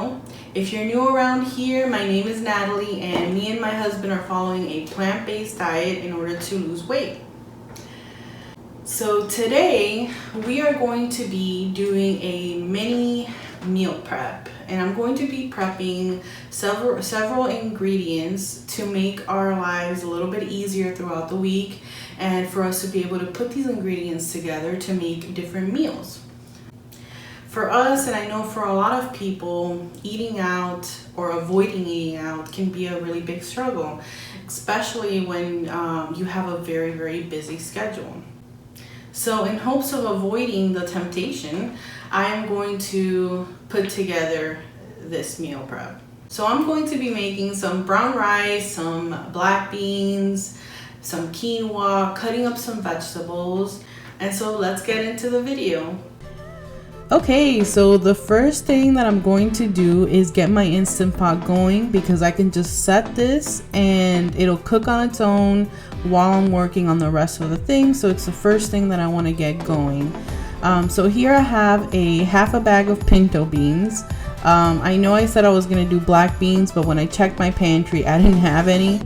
know, if you're new around here, my name is Natalie, and me and my husband are following a plant-based diet in order to lose weight. So today we are going to be doing a mini meal prep, and I'm going to be prepping several ingredients to make our lives a little bit easier throughout the week, and for us to be able to put these ingredients together to make different meals. For us, and I know for a lot of people, eating out or avoiding eating out can be a really big struggle, especially when you have a very, very busy schedule. So in hopes of avoiding the temptation, I am going to put together this meal prep. So I'm going to be making some brown rice, some black beans, some quinoa, cutting up some vegetables, and so let's get into the video. Okay, so the first thing that I'm going to do is get my Instant Pot going, because I can just set this and it'll cook on its own while I'm working on the rest of the things. So it's the first thing that I want to get going. So here I have half a bag of pinto beans. I know I said I was going to do black beans, but when I checked my pantry, I didn't have any.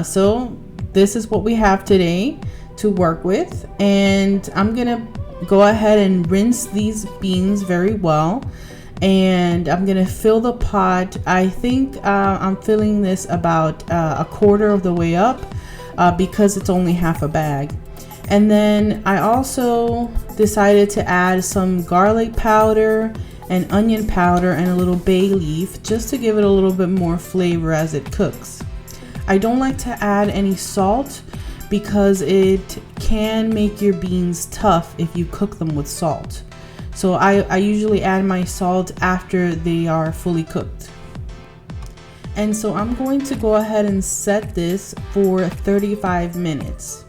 So this is what we have today to work with, and I'm going to go ahead and rinse these beans very well, and I'm gonna fill the pot. I think I'm filling this about a quarter of the way up because it's only half a bag. And then I also decided to add some garlic powder and onion powder and a little bay leaf, just to give it a little bit more flavor as it cooks. I don't like to add any salt because it can make your beans tough if you cook them with salt. So I usually add my salt after they are fully cooked. And so I'm going to go ahead and set this for 35 minutes.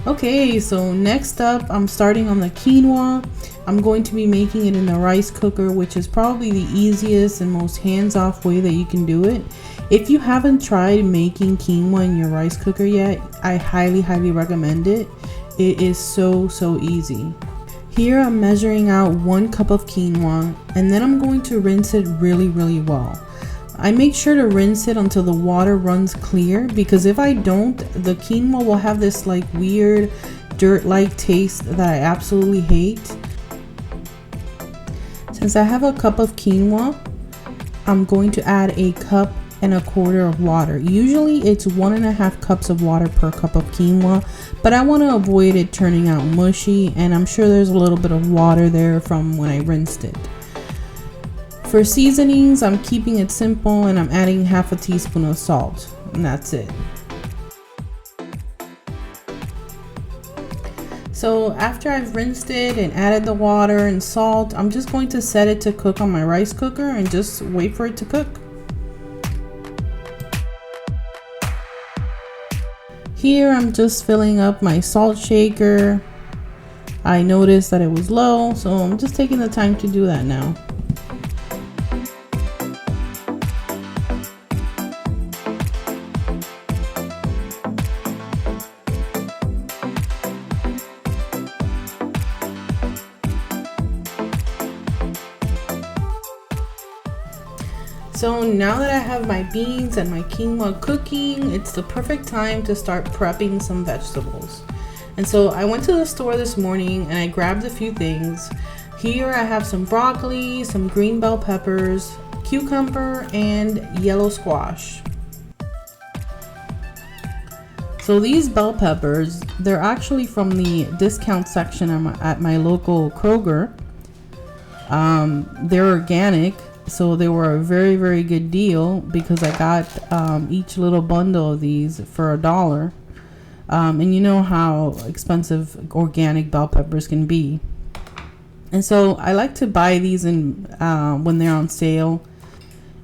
Okay, so next up I'm starting on the quinoa. I'm going to be making it in the rice cooker, which is probably the easiest and most hands-off way that you can do it. If you haven't tried making quinoa in your rice cooker yet, I highly recommend it. It is so easy. Here I'm measuring out 1 cup of quinoa, and then I'm going to rinse it really well. I make sure to rinse it until the water runs clear, because if I don't, the quinoa will have this like weird dirt-like taste that I absolutely hate. Since I have a cup of quinoa, I'm going to add 1.25 cups of water. Usually it's 1.5 cups of water per cup of quinoa, but I want to avoid it turning out mushy, and I'm sure there's a little bit of water there from when I rinsed it. For seasonings, I'm keeping it simple, and I'm adding 1/2 teaspoon of salt, and that's it. So after I've rinsed it and added the water and salt, I'm just going to set it to cook on my rice cooker and just wait for it to cook. Here I'm just filling up my salt shaker. I noticed that it was low, so I'm just taking the time to do that now. So now that I have my beans and my quinoa cooking, it's the perfect time to start prepping some vegetables. And so I went to the store this morning and I grabbed a few things. Here I have some broccoli, some green bell peppers, cucumber, and yellow squash. So these bell peppers, they're actually from the discount section at my local Kroger. They're organic. So they were a very good deal, because I got each little bundle of these for $1. And you know how expensive organic bell peppers can be. And so I like to buy these in when they're on sale,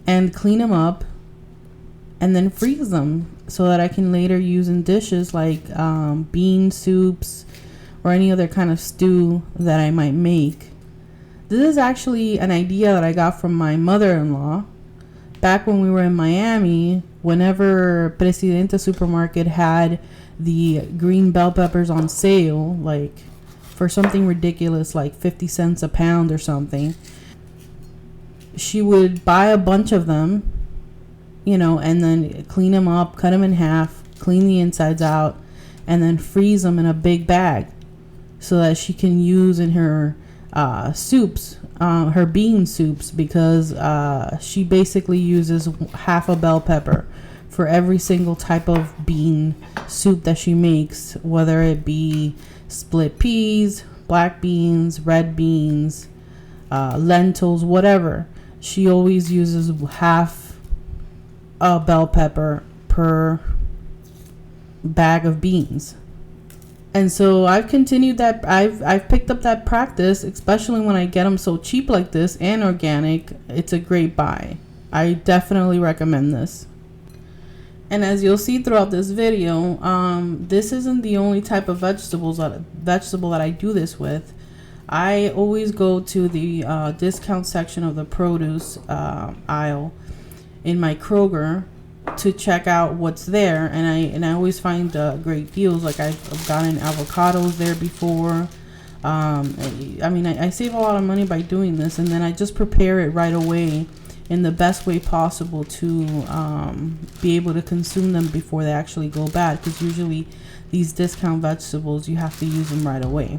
and clean them up and then freeze them so that I can later use in dishes like bean soups or any other kind of stew that I might make. This is actually an idea that I got from my mother-in-law. Back when we were in Miami, whenever Presidente Supermarket had the green bell peppers on sale, like for something ridiculous like 50 cents a pound or something. She would buy a bunch of them, you know, and then clean them up, cut them in half, clean the insides out, and then freeze them in a big bag so that she can use in her soups, her bean soups, because she basically uses half a bell pepper for every single type of bean soup that she makes, whether it be split peas, black beans, red beans, lentils, whatever. She always uses half a bell pepper per bag of beans. And so I've continued that. I've picked up that practice, especially when I get them so cheap like this and organic. It's a great buy. I definitely recommend this. And as you'll see throughout this video, this isn't the only type of vegetable that I do this with. I always go to the discount section of the produce aisle in my Kroger to check out what's there, and I always find great deals. Like I've gotten avocados there before. I mean, I save a lot of money by doing this, and then I just prepare it right away in the best way possible to be able to consume them before they actually go bad, because usually these discount vegetables, you have to use them right away.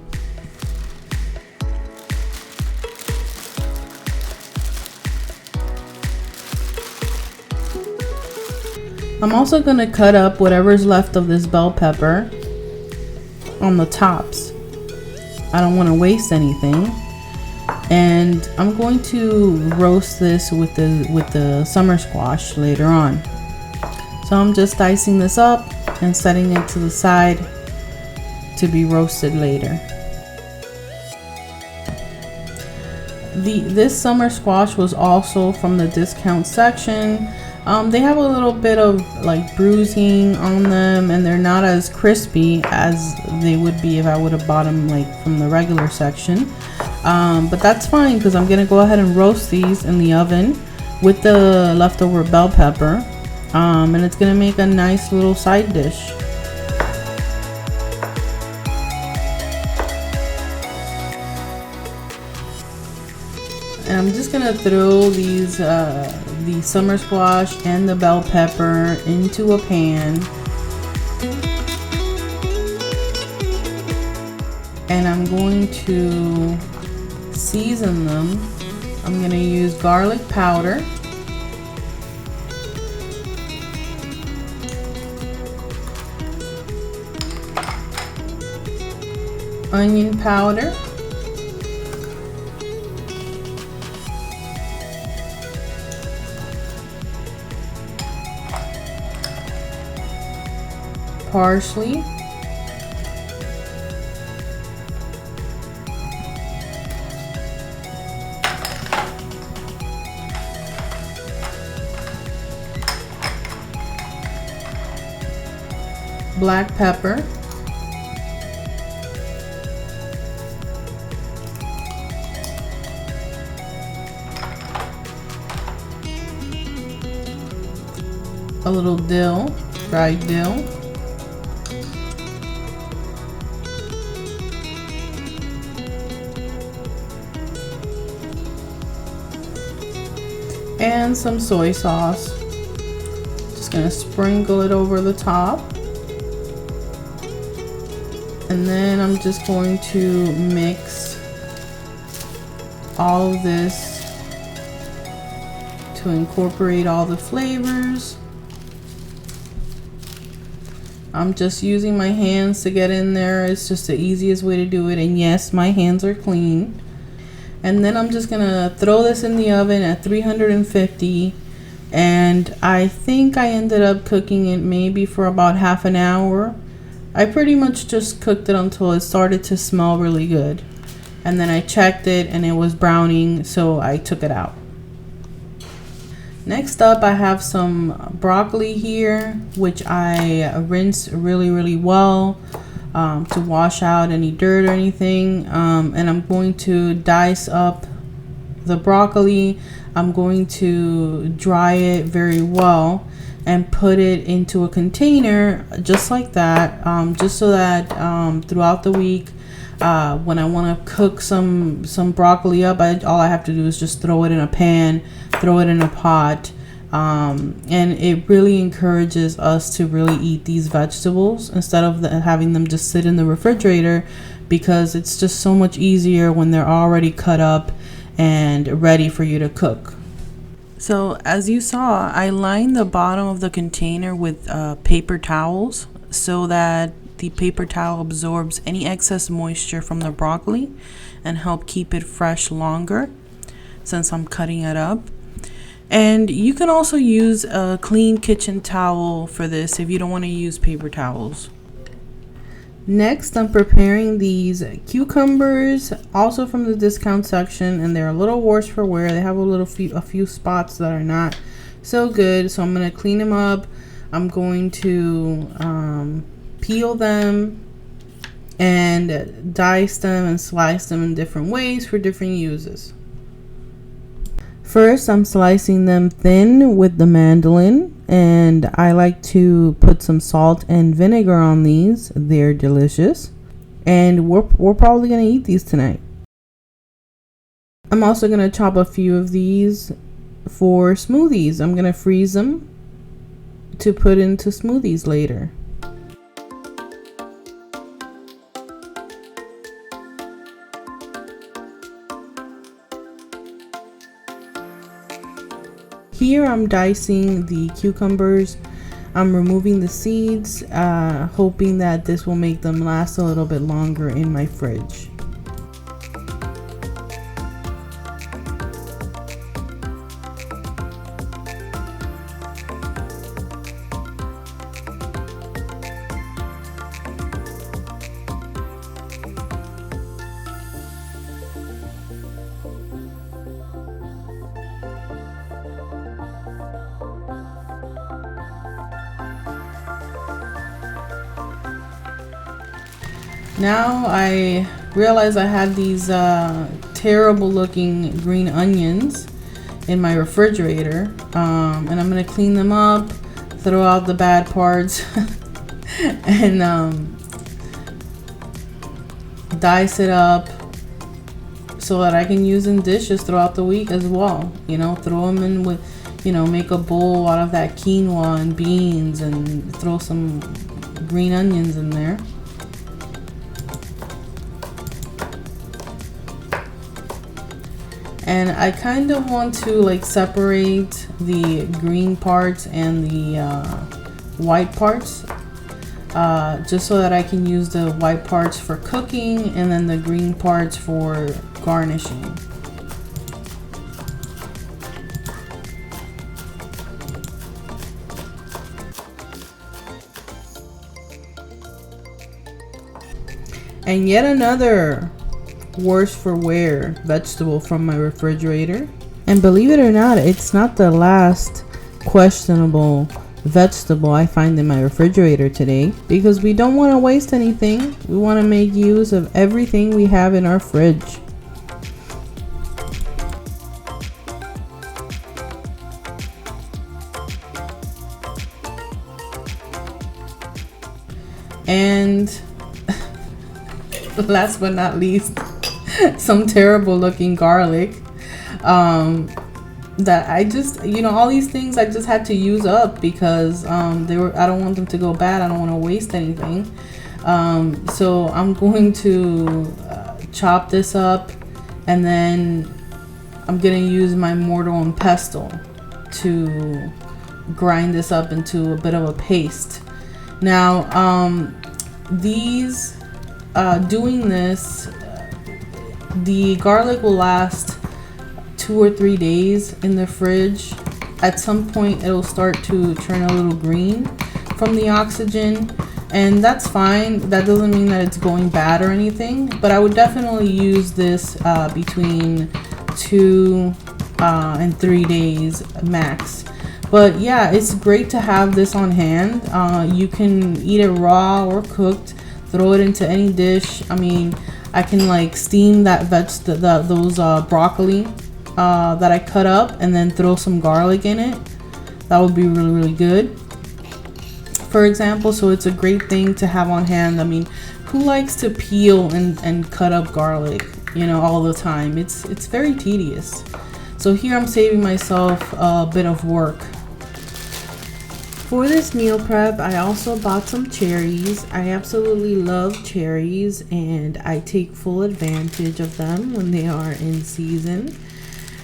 I'm also going to cut up whatever's left of this bell pepper on the tops. I don't want to waste anything. And I'm going to roast this with the summer squash later on. So I'm just dicing this up and setting it to the side to be roasted later. This summer squash was also from the discount section. They have a little bit of like bruising on them, and they're not as crispy as they would be if I would have bought them like from the regular section. But that's fine, because I'm gonna go ahead and roast these in the oven with the leftover bell pepper, and it's gonna make a nice little side dish. And I'm just gonna throw these the summer squash and the bell pepper into a pan, and I'm going to season them. I'm gonna use garlic powder, onion powder, parsley, black pepper, a little dill, dried dill, and some soy sauce. Just gonna sprinkle it over the top, and then I'm just going to mix all of this to incorporate all the flavors. I'm just using my hands to get in there. It's just the easiest way to do it, and yes, my hands are clean. And then I'm just gonna throw this in the oven at 350, and I think I ended up cooking it maybe for about half an hour. I pretty much just cooked it until it started to smell really good, and then I checked it and it was browning, so I took it out. Next up, I have some broccoli here, which I rinse really well to wash out any dirt or anything, and I'm going to dice up the broccoli. I'm going to dry it very well and put it into a container just like that, just so that throughout the week When I want to cook some broccoli up, all I have to do is just throw it in a pan, throw it in a pot. And it really encourages us to really eat these vegetables instead of having them just sit in the refrigerator, because it's just so much easier when they're already cut up and ready for you to cook. So as you saw, I lined the bottom of the container with paper towels so that the paper towel absorbs any excess moisture from the broccoli and help keep it fresh longer since I'm cutting it up. And you can also use a clean kitchen towel for this if you don't want to use paper towels. Next, I'm preparing these cucumbers, also from the discount section, and they're a little worse for wear. They have a few spots that are not so good, so I'm going to clean them up. I'm going to peel them and dice them and slice them in different ways for different uses. First, I'm slicing them thin with the mandolin, and I like to put some salt and vinegar on these. They're delicious, and we're probably gonna eat these tonight. I'm also gonna chop a few of these for smoothies. I'm gonna freeze them to put into smoothies later. Here I'm dicing the cucumbers. I'm removing the seeds, hoping that this will make them last a little bit longer in my fridge. Now I realize I had these terrible looking green onions in my refrigerator, and I'm gonna clean them up, throw out the bad parts, and dice it up so that I can use in dishes throughout the week as well. You know, throw them in with, you know, make a bowl out of that quinoa and beans and throw some green onions in there. And I kind of want to like separate the green parts and the white parts, just so that I can use the white parts for cooking and then the green parts for garnishing. And yet another worse for wear vegetable from my refrigerator. And believe it or not, it's not the last questionable vegetable I find in my refrigerator today, because we don't want to waste anything. We want to make use of everything we have in our fridge. And last but not least, some terrible looking garlic that I just, you know, all these things I just had to use up because I don't want them to go bad. I don't want to waste anything. So I'm going to chop this up, and then I'm gonna use my mortar and pestle to grind this up into a bit of a paste. Now doing this, the garlic will last 2 or 3 days in the fridge. At some point it'll start to turn a little green from the oxygen, and that's fine. That doesn't mean that it's going bad or anything, but I would definitely use this between 2 and 3 days max. But yeah, it's great to have this on hand. You can eat it raw or cooked, throw it into any dish. I mean, I can like steam that those broccoli that I cut up and then throw some garlic in it. That would be really good, for example. So it's a great thing to have on hand. I mean, who likes to peel and cut up garlic, you know, all the time? It's very tedious. So here I'm saving myself a bit of work. For this meal prep, I also bought some cherries. I absolutely love cherries and I take full advantage of them when they are in season.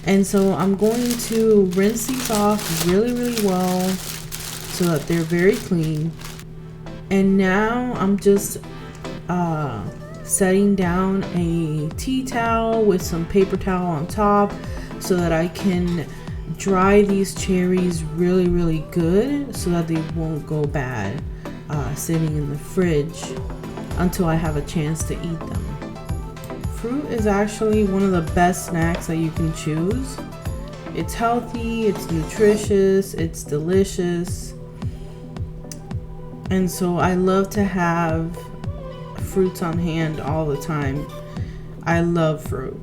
And so I'm going to rinse these off really well so that they're very clean. And now I'm just setting down a tea towel with some paper towel on top so that I can dry these cherries really good so that they won't go bad sitting in the fridge until I have a chance to eat them. Fruit is actually one of the best snacks that you can choose. It's healthy, it's nutritious, it's delicious, and so I love to have fruits on hand all the time. I love fruit.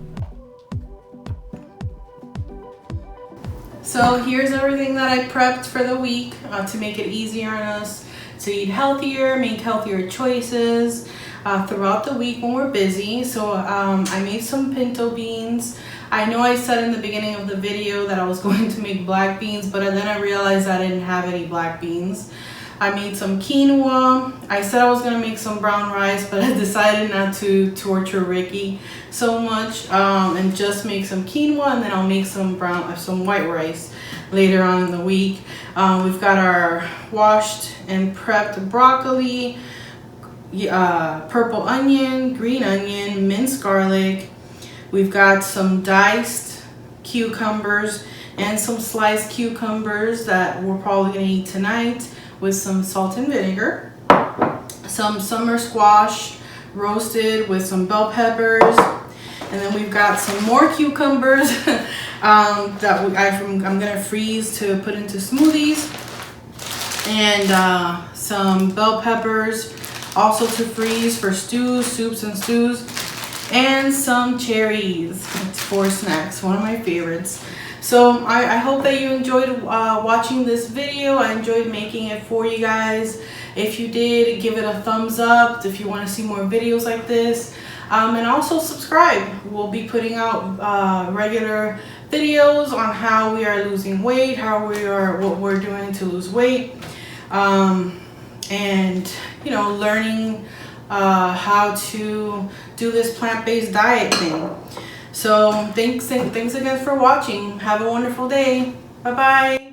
So here's everything that I prepped for the week to make it easier on us to eat healthier, make healthier choices throughout the week when we're busy. So I made some pinto beans. I know I said in the beginning of the video that I was going to make black beans, but then I realized I didn't have any black beans. I made some quinoa. I said I was gonna make some brown rice, but I decided not to torture Ricky so much and just make some quinoa, and then I'll make some white rice later on in the week. We've got our washed and prepped broccoli, purple onion, green onion, minced garlic. We've got some diced cucumbers and some sliced cucumbers that we're probably gonna eat tonight, with some salt and vinegar, some summer squash roasted with some bell peppers, and then we've got some more cucumbers that I'm gonna freeze to put into smoothies, and some bell peppers also to freeze for stews, soups and stews, and some cherries. It's for snacks, one of my favorites. So I hope that you enjoyed watching this video. I enjoyed making it for you guys. If you did, give it a thumbs up if you want to see more videos like this. And also subscribe. We'll be putting out regular videos on how we are losing weight, what we're doing to lose weight, and you know, learning how to do this plant-based diet thing. So thanks again for watching. Have a wonderful day. Bye bye.